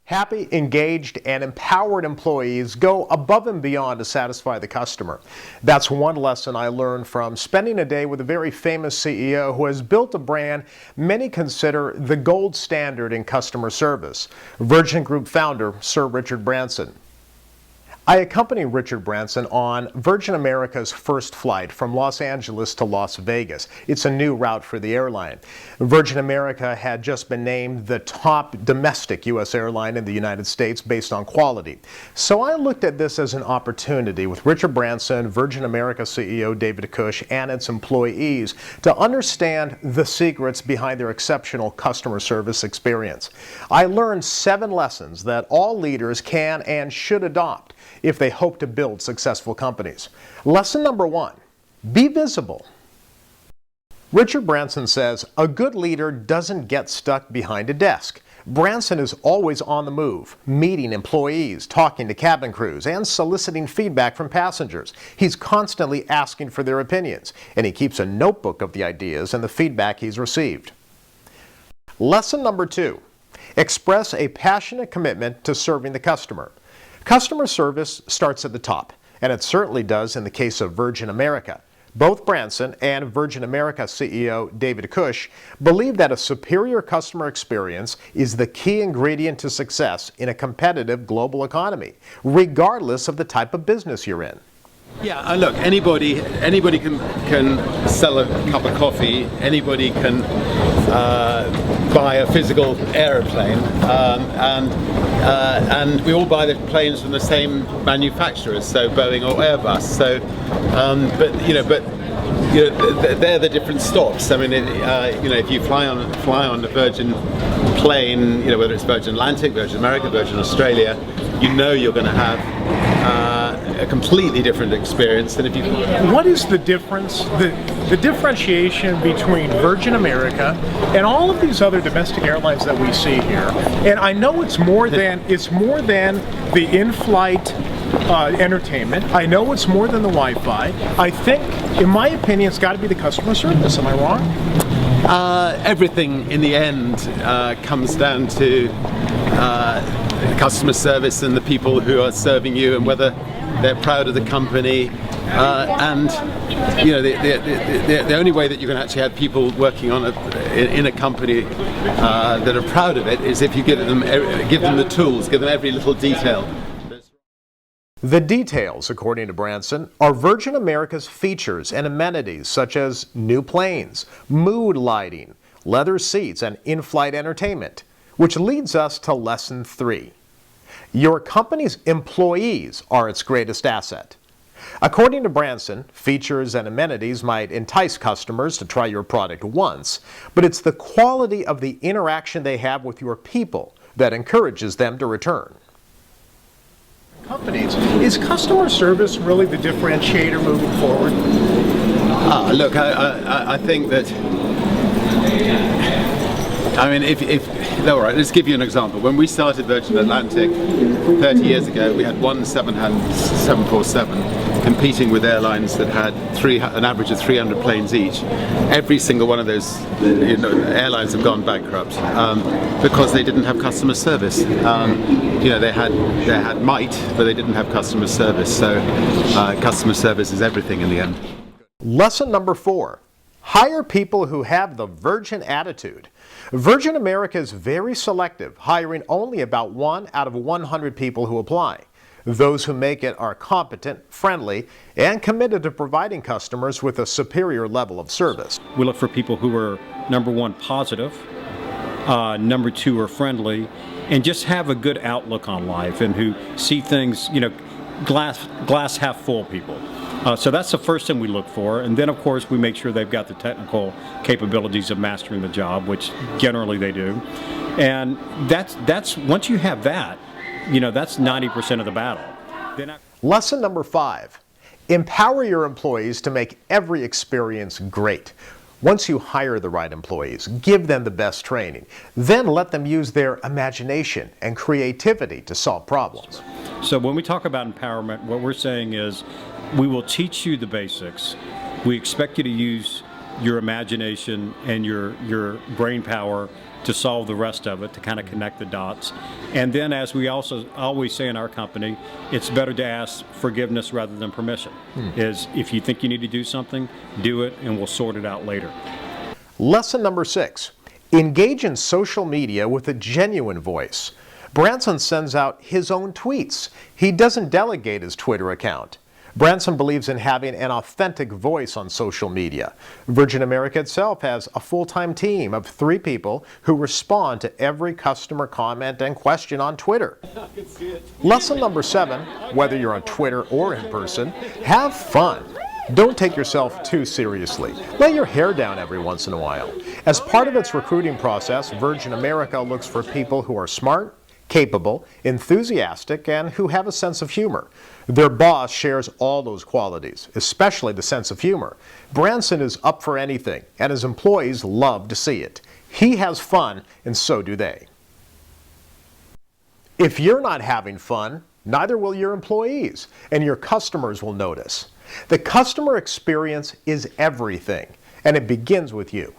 Happy, engaged, and empowered employees go above and beyond to satisfy the customer. That's one lesson I learned from spending a day with a very famous CEO who has built a brand many consider the gold standard in customer service, Virgin Group founder Sir Richard Branson. I accompanied Richard Branson on Virgin America's first flight from Los Angeles to Las Vegas. It's a new route for the airline. Virgin America had just been named the top domestic U.S. airline in the United States based on quality. So I looked at this as an opportunity with Richard Branson, Virgin America CEO David Cush, and its employees to understand the secrets behind their exceptional customer service experience. I learned 7 lessons that all leaders can and should adopt if they hope to build successful companies. Lesson number 1, be visible. Richard Branson says, a good leader doesn't get stuck behind a desk. Branson is always on the move, meeting employees, talking to cabin crews, and soliciting feedback from passengers. He's constantly asking for their opinions, and he keeps a notebook of the ideas and the feedback he's received. Lesson number 2, express a passionate commitment to serving the customer. Customer service starts at the top, and it certainly does in the case of Virgin America. Both Branson and Virgin America CEO David Cush believe that a superior customer experience is the key ingredient to success in a competitive global economy, regardless of the type of business you're in. Yeah, look, anybody can sell a cup of coffee. Anybody can buy a physical aeroplane, and we all buy the planes from the same manufacturers, so Boeing or Airbus. So, they're the different stops. I mean, if you fly on the Virgin plane, whether it's Virgin Atlantic, Virgin America, Virgin Australia, you're going to have a completely different experience than if you... What is the difference, the differentiation between Virgin America and all of these other domestic airlines that we see here? And I know it's more than the in-flight entertainment. I know it's more than the Wi-Fi. I think, in my opinion, it's got to be the customer service. Am I wrong? Everything in the end comes down to customer service and the people who are serving you, and whether they're proud of the company. And the only way that you can actually have people working on in a company that are proud of it is if you give them the tools, give them every little detail. The details, according to Branson, are Virgin America's features and amenities such as new planes, mood lighting, leather seats, and in-flight entertainment, which leads us to lesson 3. Your company's employees are its greatest asset. According to Branson, features and amenities might entice customers to try your product once, but it's the quality of the interaction they have with your people that encourages them to return. Companies. Is customer service really the differentiator moving forward? Look, I think that, all right, let's give you an example. When we started Virgin Atlantic 30 years ago, we had one 747 competing with airlines that had an average of 300 planes each. Every single one of those airlines have gone bankrupt because they didn't have customer service. They had might, but they didn't have customer service. So customer service is everything in the end. Lesson number 4. Hire people who have the Virgin attitude. Virgin America is very selective, hiring only about 1 out of 100 people who apply. Those who make it are competent, friendly, and committed to providing customers with a superior level of service. We look for people who are, number 1, positive, number 2, are friendly, and just have a good outlook on life, and who see things, glass half full people. So that's the first thing we look for, and then of course we make sure they've got the technical capabilities of mastering the job, which generally they do. And that's once you have that, that's 90% of the battle. Lesson number 5. Empower your employees to make every experience great. Once you hire the right employees, give them the best training. Then let them use their imagination and creativity to solve problems. So when we talk about empowerment, what we're saying is we will teach you the basics. We expect you to use your imagination and your brain power to solve the rest of it, to kind of connect the dots. And then, as we also always say in our company, it's better to ask forgiveness rather than permission. Is if you think you need to do something, do it, and we'll sort it out later. Lesson number 6, engage in social media with a genuine voice. Branson sends out his own tweets. He doesn't delegate his Twitter account. Branson believes in having an authentic voice on social media. Virgin America itself has a full-time team of 3 people who respond to every customer comment and question on Twitter. Lesson number 7, whether you're on Twitter or in person, have fun. Don't take yourself too seriously. Let your hair down every once in a while. As part of its recruiting process, Virgin America looks for people who are smart, capable, enthusiastic, and who have a sense of humor. Their boss shares all those qualities, especially the sense of humor. Branson is up for anything, and his employees love to see it. He has fun, and so do they. If you're not having fun, neither will your employees, and your customers will notice. The customer experience is everything, and it begins with you.